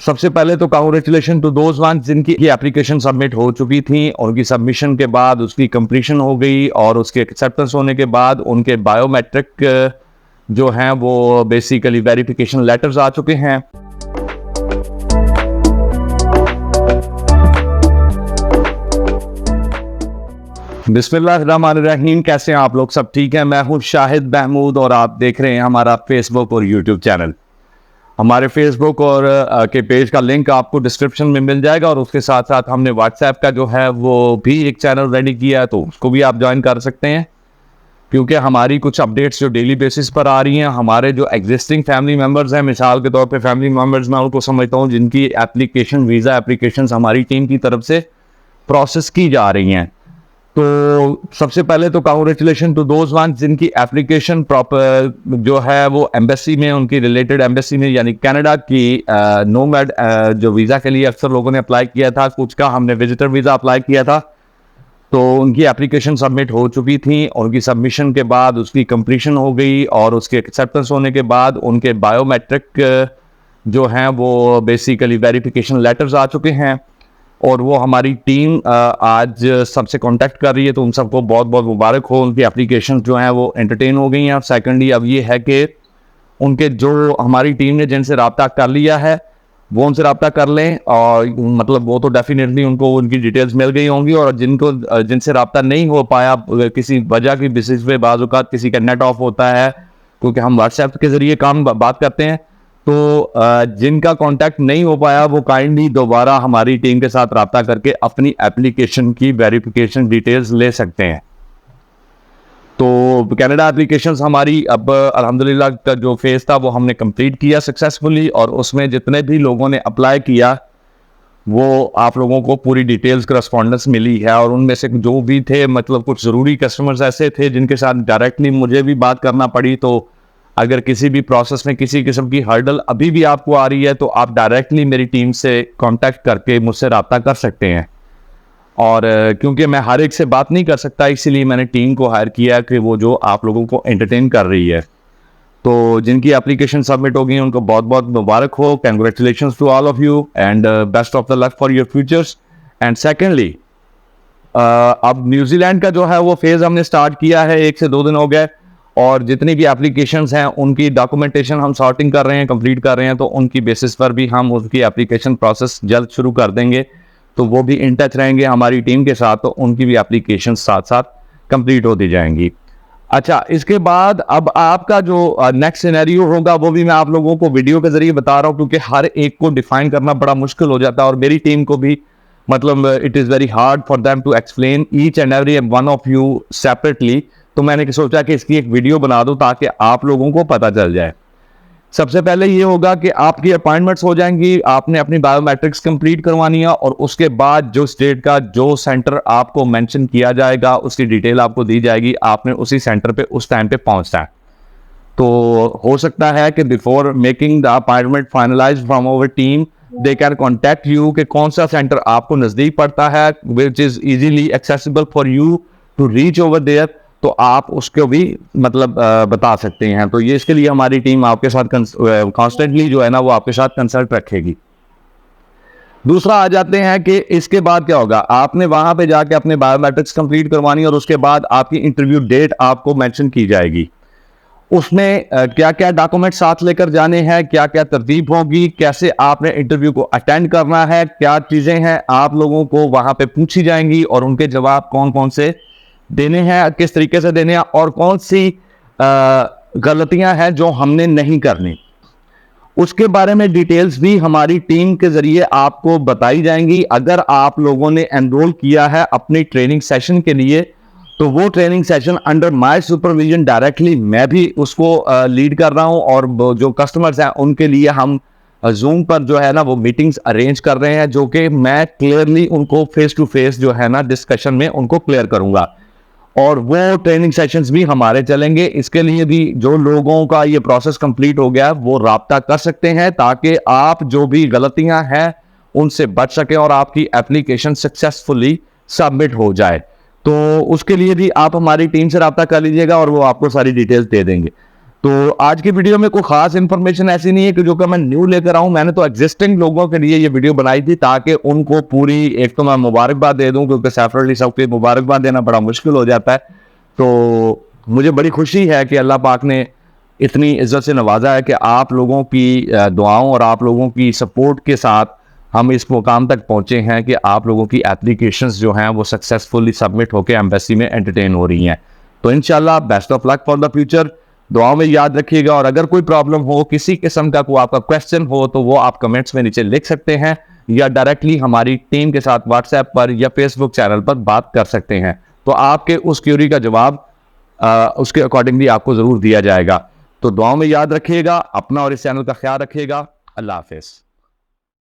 सबसे पहले तो कांग्रेचुलेशन टू दोज वन जिनकी एप्लीकेशन सबमिट हो चुकी थी। उनकी सबमिशन के बाद उसकी कंप्लीशन हो गई और उसके एक्सेप्टेंस होने के बाद उनके बायोमेट्रिक जो हैं वो बेसिकली वेरिफिकेशन लेटर्स आ चुके हैं। बिस्मिल्लाहिर्रहमानिर्रहीम। कैसे हैं आप लोग? सब ठीक है? मैं हूं शाहिद महमूद और आप देख रहे हैं हमारा फेसबुक और यूट्यूब चैनल। हमारे फेसबुक और के पेज का लिंक आपको डिस्क्रिप्शन में मिल जाएगा और उसके साथ साथ हमने व्हाट्सएप का जो है वो भी एक चैनल रेडी किया है, तो उसको भी आप ज्वाइन कर सकते हैं, क्योंकि हमारी कुछ अपडेट्स जो डेली बेसिस पर आ रही हैं। हमारे जो एग्जिस्टिंग फैमिली मेम्बर्स हैं, मिसाल के तौर पे फैमिली मेम्बर्स मैं उनको समझता हूँ जिनकी एप्लीकेशन वीज़ा एप्लीकेशंस हमारी टीम की तरफ से प्रोसेस की जा रही हैं। तो सबसे पहले तो कांग्रेचुलेशन टू दोज वन जिनकी एप्लीकेशन प्रॉपर जो है वो एम्बेसी में, उनकी रिलेटेड एम्बेसी में, यानी कनाडा की नोमैड जो वीज़ा के लिए अक्सर लोगों ने अप्लाई किया था, कुछ का हमने विजिटर वीज़ा अप्लाई किया था, तो उनकी एप्लीकेशन सबमिट हो चुकी थी। उनकी सबमिशन के बाद उसकी कंप्लीशन हो गई और उसके एक्सेप्टेंस होने के बाद उनके बायोमेट्रिक जो हैं वो बेसिकली वेरिफिकेशन लेटर्स आ चुके हैं और वो हमारी टीम आज सबसे कांटेक्ट कर रही है, तो उन सबको बहुत बहुत मुबारक हो। उनकी एप्लीकेशन जो हैं वो एंटरटेन हो गई हैं। सेकेंडली अब ये है कि उनके जो हमारी टीम ने जिनसे रब्ता कर लिया है वो उनसे रब्ता कर लें, और मतलब वो तो डेफिनेटली उनको उनकी डिटेल्स मिल गई होंगी, और जिनसे रब्ता नहीं हो पाया किसी वजह की बेसिस पे, बाज़ औक़ात किसी का नेट ऑफ होता है, क्योंकि हम व्हाट्सएप के ज़रिए बात करते हैं, तो जिनका कांटेक्ट नहीं हो पाया वो काइंडली दोबारा हमारी टीम के साथ रब्ता करके अपनी एप्लीकेशन की वेरिफिकेशन डिटेल्स ले सकते हैं। तो कनाडा एप्लीकेशंस हमारी अब अल्हम्दुलिल्लाह का जो फेज़ था वो हमने कंप्लीट किया सक्सेसफुली, और उसमें जितने भी लोगों ने अप्लाई किया वो आप लोगों को पूरी डिटेल्स करस्पॉन्डेंस मिली है। और उनमें से जो भी थे, मतलब कुछ ज़रूरी कस्टमर्स ऐसे थे जिनके साथ डायरेक्टली मुझे भी बात करना पड़ी, तो अगर किसी भी प्रोसेस में किसी किस्म की हर्डल अभी भी आपको आ रही है तो आप डायरेक्टली मेरी टीम से कांटेक्ट करके मुझसे रब्ता कर सकते हैं। और क्योंकि मैं हर एक से बात नहीं कर सकता, इसीलिए मैंने टीम को हायर किया कि वो जो आप लोगों को एंटरटेन कर रही है। तो जिनकी एप्लीकेशन सबमिट हो गई उनको बहुत बहुत मुबारक हो। Congratulations to all of you and best of the luck for your futures. And secondly अब न्यूजीलैंड का जो है वो फेज़ हमने स्टार्ट किया है, 1 से 2 दिन हो गए, और जितनी भी एप्लीकेशंस हैं उनकी डॉक्यूमेंटेशन हम सॉर्टिंग कर रहे हैं, कंप्लीट कर रहे हैं, तो उनकी बेसिस पर भी हम उसकी एप्लीकेशन प्रोसेस जल्द शुरू कर देंगे। तो वो भी इन टच रहेंगे हमारी टीम के साथ, तो उनकी भी एप्लीकेशन साथ साथ कंप्लीट होती जाएंगी। अच्छा, इसके बाद अब आपका जो नेक्स्ट सिनेरियो होगा वो भी मैं आप लोगों को वीडियो के जरिए बता रहा हूँ, क्योंकि हर एक को डिफाइन करना बड़ा मुश्किल हो जाता है, और मेरी टीम को भी, मतलब it is very hard for them to explain each and every one of you separately. तो मैंने सोचा कि इसकी एक वीडियो बना दूं ताकि आप लोगों को पता चल जाए। सबसे पहले ये होगा कि आपकी अपॉइंटमेंट्स हो जाएंगी, आपने अपनी बायोमेट्रिक्स कंप्लीट करवानी है, और उसके बाद जो स्टेट का जो सेंटर आपको मेंशन किया जाएगा उसकी डिटेल आपको दी जाएगी। आपने उसी सेंटर पे उस टाइम पे पहुंचना है। तो हो सकता है कि before making the appointment finalize from our team they can contact you कि कौन सा सेंटर आपको नज़दीक पड़ता है, which is easily accessible for you to reach over there, तो आप उसको भी मतलब बता सकते हैं। तो ये इसके लिए हमारी टीम आपके साथ कॉन्स्टेंटली जो है ना वो आपके साथ कंसल्ट रखेगी। दूसरा आ जाते हैं कि इसके बाद क्या होगा। आपने वहां पे जाके अपने बायोमेट्रिक्स कंप्लीट करवानी, और उसके बाद आपकी इंटरव्यू डेट आपको मेंशन की जाएगी। उसमें क्या क्या डॉक्यूमेंट साथ लेकर जाने हैं, क्या क्या तरतीब होगी, कैसे आपने इंटरव्यू को अटेंड करना है, क्या चीज़ें हैं आप लोगों को वहां पे पूछी जाएंगी, और उनके जवाब कौन कौन से देने हैं, किस तरीके से देने हैं, और कौन सी गलतियां हैं जो हमने नहीं करनी, उसके बारे में डिटेल्स भी हमारी टीम के जरिए आपको बताई जाएंगी। अगर आप लोगों ने एनरोल किया है अपनी ट्रेनिंग सेशन के लिए, तो वो training session under my supervision directly मैं भी उसको लीड कर रहा हूं, और जो कस्टमर्स हैं उनके लिए हम जूम पर जो है ना वो मीटिंग्स अरेंज कर रहे हैं, जो कि मैं क्लियरली उनको फेस टू फेस जो है ना डिस्कशन में उनको क्लियर करूंगा, और वो ट्रेनिंग सेशंस भी हमारे चलेंगे। इसके लिए भी जो लोगों का ये प्रोसेस कंप्लीट हो गया वो राब्ता कर सकते हैं, ताकि आप जो भी गलतियां हैं उनसे बच सकें और आपकी एप्लीकेशन सक्सेसफुली सबमिट हो जाए। तो उसके लिए भी आप हमारी टीम से राब्ता कर लीजिएगा और वो आपको सारी डिटेल्स दे देंगे। तो आज की वीडियो में कोई खास इन्फॉर्मेशन ऐसी नहीं है कि जो कि मैं न्यू लेकर आऊं। मैंने तो एग्जिस्टिंग लोगों के लिए ये वीडियो बनाई थी ताकि उनको पूरी, एक तो मैं मुबारकबाद दे दूं क्योंकि सैफ अली साहब को मुबारकबाद देना बड़ा मुश्किल हो जाता है। तो मुझे बड़ी खुशी है कि अल्लाह पाक ने इतनी इज्जत से नवाजा है कि आप लोगों की दुआओं और आप लोगों की सपोर्ट के साथ हम इस मुकाम तक पहुंचे हैं कि आप लोगों की एप्लीकेशंस जो हैं वो सक्सेसफुली सबमिट होकर एम्बेसी में एंटरटेन हो रही हैं। तो इंशाल्लाह best of luck for the future. दुआओं में याद रखिएगा, और अगर कोई प्रॉब्लम हो, किसी किस्म का कोई आपका क्वेश्चन हो, तो वो आप कमेंट्स में नीचे लिख सकते हैं या डायरेक्टली हमारी टीम के साथ व्हाट्सएप पर या फेसबुक चैनल पर बात कर सकते हैं। तो आपके उस क्यूरी का जवाब उसके अकॉर्डिंगली आपको जरूर दिया जाएगा। तो दुआओं में याद रखिएगा, अपना और इस चैनल का ख्याल रखिएगा। अल्लाह हाफिज।